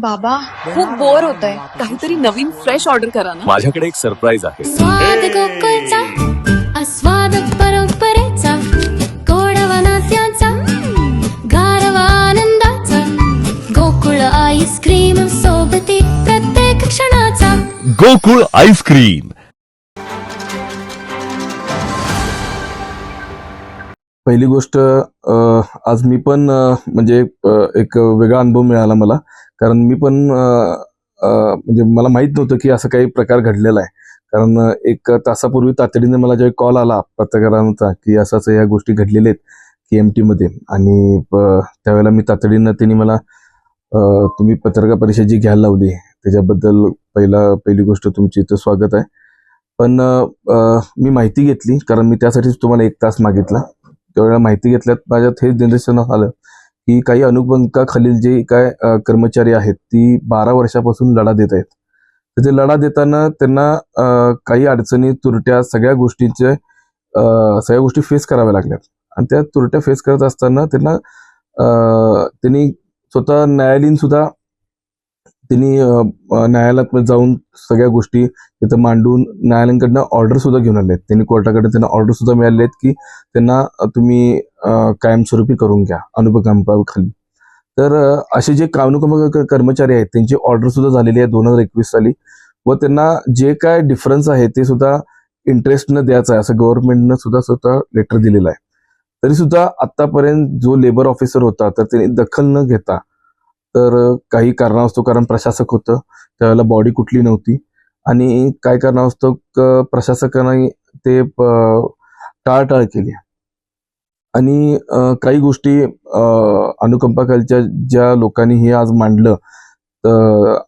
बाबा खूप बोर होतंय, काहीतरी नवीन फ्रेश ऑर्डर करा ना. माझ्याकडे एक सरप्राईज आहे. स्वाद गोकुळचा आस्वाद परंपरेचा गोडवा नात्याचा गारवा आनंदाचा गोकुळ आईस्क्रीम सोबती प्रत्येक क्षणाचा गोकुळ आईस्क्रीम. पहिली गोष्ट आज मी पण म्हणजे एक वेगळा अनुभव मिळाला मला, कारण मी पण म्हणजे मला माहित नव्हतं की असं काही प्रकार घडलेला आहे. कारण एक तासापूर्वी तातडीने मला जेव्हा कॉल आला पत्रकारांचा की असं या गोष्टी घडलेल्या आहेत KMT मध्ये, आणि त्यावेळेला मी तातडीनं त्यांनी मला तुम्ही पत्रकार परिषद जी घ्यायला लावली त्याच्याबद्दल पहिली गोष्ट तुमची इथं स्वागत आहे. पण मी माहिती घेतली, कारण मी त्यासाठीच तुम्हाला 1 तास मागितला. त्यावेळेला माहिती घेतल्यात माझ्यात हे निदर्शनास आलं की काही अनुबंधाखालील जे काय कर्मचारी आहेत ती 12 वर्षापासून लढा देत आहेत. तर ते लढा देताना त्यांना काही अडचणी तुरट्या सगळ्या गोष्टी फेस कराव्या लागल्यात, आणि त्या तुरट्या फेस करत असताना त्यांनी स्वतः न्यायालयीन सुद्धा न्यायालयात जाऊन सगळ्या गोष्टी तिथं मांडून न्यायालयाकडनं ऑर्डर सुद्धा घेऊन आले आहेत. त्यांनी कोर्टाकडे त्यांना ऑर्डर सुद्धा मिळाले आहेत की त्यांना तुम्ही कायमस्वरूपी करून घ्या अनुपकांपाखाली. तर असे जे अनुकंप कर्मचारी आहेत त्यांची ऑर्डर सुद्धा झालेली आहे 2021 साली, व त्यांना जे काय डिफरन्स आहे ते सुद्धा इंटरेस्टनं द्यायचं आहे असं गव्हर्नमेंटनं सुद्धा स्वतः लेटर दिलेलं आहे. तरी सुद्धा आतापर्यंत जो लेबर ऑफिसर होता तर त्यांनी दखल न घेता, तर काही कारणास्तव, कारण प्रशासक होतं त्यावेळेला बॉडी कुठली नव्हती, आणि काय कारणास्तव प्रशासकाने ते टाळटाळ केली, आणि काही गोष्टी अनुकंपाखालच्या ज्या लोकांनी हे आज मांडलं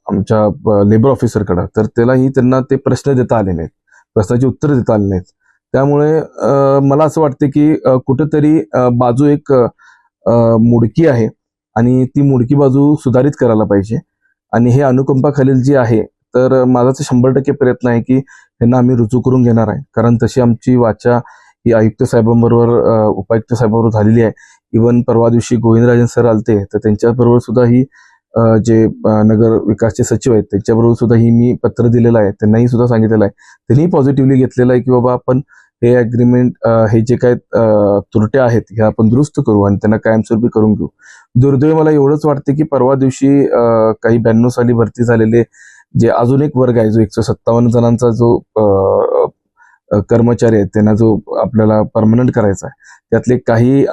आमच्या लेबर ऑफिसरकडं, तर त्यांना ते प्रश्न देता आले नाहीत, प्रश्नाची उत्तर देता आले नाहीत. त्यामुळे मला असं वाटतं की कुठंतरी बाजू एक मुडकी आहे, आणि ती मुडकी बाजू सुधारित करायला पाहिजे. आणि हे अनुकंपाखालील जे आहे, तर माझा तर 100% प्रयत्न आहे की त्यांना आम्ही रुजू करून घेणार आहे, कारण तशी आमची वाचा ही आयुक्त साहेबांबरोबर उपायुक्त साहेबांबरोबर झालेली आहे. इव्हन परवा दिवशी गोविंदराजन सर आलते, तर त्यांच्याबरोबर सुद्धा ही जे नगर विकासचे सचिव आहेत त्यांच्याबरोबर सुद्धा ही मी पत्र दिलेलं आहे, त्यांनाही सुद्धा सांगितलेलं आहे. त्यांनी पॉझिटिव्हली घेतलेलं आहे की बाबा आपण हे अग्रीमेंट हे जे काय त्रुट्या आहेत ह्या आपण दुरुस्त करू आणि त्यांना कायमस्वरूपी करून घेऊ. दुर्दैव मला एवढंच वाटते की परवा दिवशी काही 92 साली भरती झालेले जे अजून एक वर्ग आहे, जो 157 जणांचा जो कर्मचारी आहेत त्यांना जो आपल्याला परमनंट करायचा आहे, त्यातले काही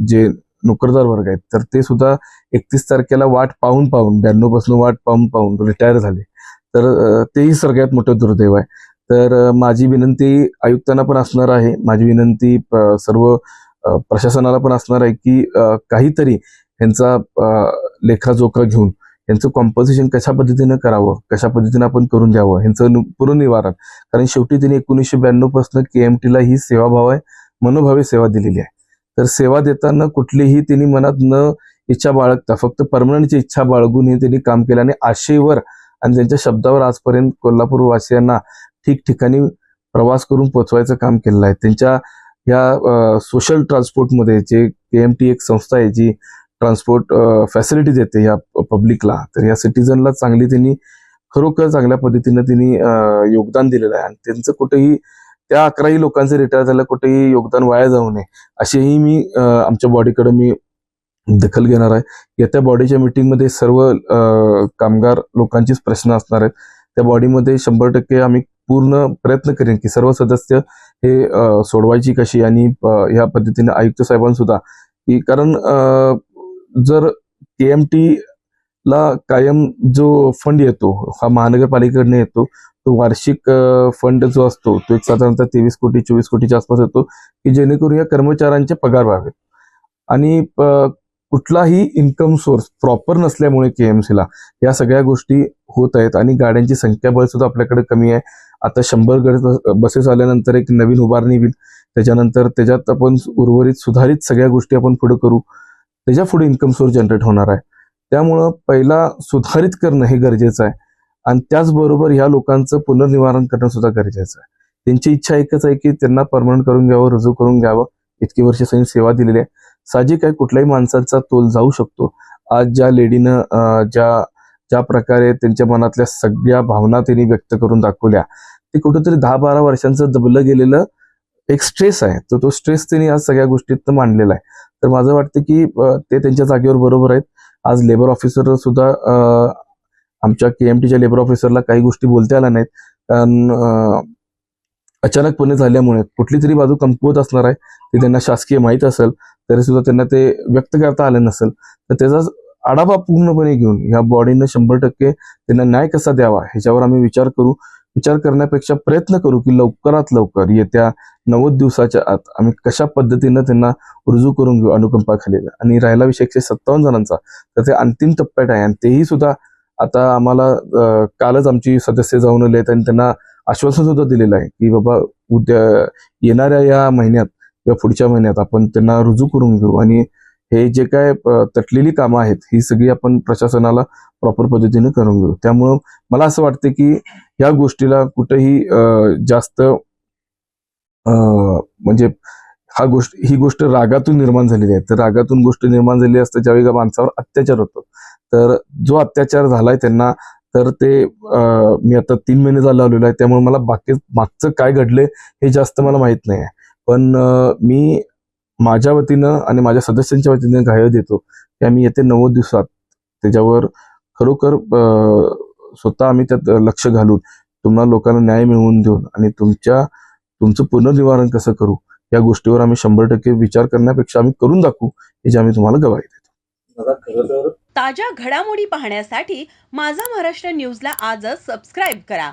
जे नोकरदार वर्ग आहेत तर ते सुद्धा 31 तारखेला वाट पाहून 92 पासून वाट पाहून रिटायर झाले. तर तेही सगळ्यात मोठं दुर्दैव आहे. तर माझी विनंती आयुक्तांना पण असणार आहे, माझी विनंती सर्व प्रशासनाला पण असणार आहे की काहीतरी यांचा लेखाजोखा घेऊन यांचं कॉम्पोजिशन कशा पद्धतीनं करावं, कशा पद्धतीनं आपण करून द्यावं यांचं पुनर्निवारण. कारण शेवटी त्यांनी 1992 पासून KMTला ही सेवाभाव आहे, मनोभावे सेवा दिलेली आहे. तर सेवा देताना कुठलीही त्यांनी मनात न इच्छा बाळगता फक्त परमनंटची इच्छा बाळगून हे त्यांनी काम केलं, आणि आशेवर आणि त्यांच्या शब्दावर आजपर्यंत कोल्हापूर वासियांना ठिकठिकाणी प्रवास करून पोहोचवायचं काम केलेलं आहे. त्यांच्या या सोशल ट्रान्सपोर्टमध्ये जे KMT एक संस्था आहे जी ट्रान्सपोर्ट फॅसिलिटी देते या पब्लिकला, तर या सिटीजनला त्यांनी खरोखर चांगल्या पद्धतीनं त्यांनी योगदान दिलेलं आहे. आणि त्यांचं कुठेही त्या 11 लोकांचे रिटायर झालं कुठेही योगदान वाया जाऊ नये असेही मी आमच्या बॉडीकडे मी दखल घेणार आहे. येत्या बॉडीच्या मीटिंगमध्ये सर्व कामगार लोकांचीच प्रश्न असणार आहेत. त्या बॉडीमध्ये 100% आम्ही पूर्ण प्रयत्न करेन की सर्व सदस्य हे सोडवायची कशी, आणि ह्या पद्धतीने आयुक्त साहेबांसुद्धा की, कारण जर KMT ला कायम जो फंड येतो हा महानगरपालिकेकडनं येतो, तो वार्षिक फंड जो असतो तो एक साधारणतः 23 कोटी 24 कोटीच्या आसपास येतो, की जेणेकरून या कर्मचाऱ्यांचे पगार व्हावेत. आणि कुठलाही इन्कम सोर्स प्रॉपर नसल्यामुळे KMCला या सगळ्या गोष्टी होत आहेत, आणि गाड्यांची संख्याबळ सुद्धा आपल्याकडे कमी आहे. आता 100 बसेस आल्यानंतर एक नवीन उभारणी होईल, त्याच्यानंतर त्याच्यात आपण उर्वरित सुधारित सगळ्या गोष्टी आपण पुढे करू, त्याच्या पुढे इन्कम सोर्स जनरेट होणार आहे. त्यामुळं पहिला सुधारित करणं हे गरजेचं आहे, आणि त्याचबरोबर ह्या लोकांचं पुनर्निवारण करणं सुद्धा गरजेचं आहे. त्यांची इच्छा एकच आहे की त्यांना परमनंट करून घ्यावं, रुजू करून घ्यावं. इतकी वर्ष त्यांनी सेवा दिलेली आहे. साहजिक आहे कुठल्याही माणसाचा तोल जाऊ शकतो. आज ज्या लेडीनं ज्या ज्या प्रकारे त्यांच्या मनातल्या सगळ्या भावना त्यांनी व्यक्त करून दाखवल्या, ते कुठेतरी 10-12 वर्षांचं दबलं गेलेलं एक स्ट्रेस आहे. तो स्ट्रेस त्यांनी आज सगळ्या गोष्टीत मांडलेला आहे. तर माझं वाटतं की ते त्यांच्या जागेवर बरोबर आहेत. आज लेबर ऑफिसर सुद्धा आमच्या KMTच्या लेबर ऑफिसरला काही गोष्टी बोलता आल्या नाहीत, कारण अचानकपणे झाल्यामुळे कुठली तरी बाजू कमकुवत असणार आहे, ते त्यांना शासकीय माहीत असेल तरी सुद्धा त्यांना ते व्यक्त करता आलं नसेल. तर त्याचा आढावा पूर्णपणे घेऊन या बॉडीनं 100% त्यांना न्याय कसा द्यावा ह्याच्यावर आम्ही विचार करू. विचार करण्यापेक्षा प्रयत्न करू की लवकरात लवकर येत्या 90 दिवसाच्या आत आम्ही कशा पद्धतीनं त्यांना रुजू करून घेऊ अनुकंपाखाली. आणि राहिला विषय 157 जणांचा, तर ते अंतिम टप्प्यात आहे आणि तेही सुद्धा आता आम्हाला कालच आमची सदस्य जाऊन आले आहेत आणि त्यांना आश्वासन सुद्धा दिलेलं आहे की बाबा उद्या येणाऱ्या या महिन्यात किंवा पुढच्या महिन्यात आपण त्यांना रुजू करून घेऊ आणि हे जे काय तटलेली कामं आहेत ही सगळी आपण प्रशासनाला प्रॉपर पद्धतीने करून घेऊ. त्यामुळं मला असं वाटतं की ह्या गोष्टीला कुठेही जास्त म्हणजे ही गोष्ट रागातून निर्माण झालेली आहे. तर रागातून गोष्ट निर्माण झालेली असते ज्यावेळी माणसावर अत्याचार होतो. तर जो अत्याचार झालाय त्यांना, तर ते मी आता 3 महिने झाला आलेलो आहे, त्यामुळे मला बाकी मागचं काय घडले हे जास्त मला माहित नाही आहे. पण मी माझ्या वतीनं आणि माझ्या सदस्यांच्या वतीनं ग्वाही देतो की आम्ही येत्या 90 दिवसात त्याच्यावर खरोखर स्वतः आम्ही त्यात लक्ष घालून तुम्हाला लोकांना न्याय मिळवून देऊन आणि तुमचं पुनर्निवारण कसं करू या गोष्टीवर आम्ही 100% विचार करण्यापेक्षा आम्ही करून दाखवू याची आम्ही तुम्हाला ग्वाही देतो. ताज्या घडामोडी पाहण्यासाठी माझा महाराष्ट्र न्यूजला आजच सबस्क्राईब करा.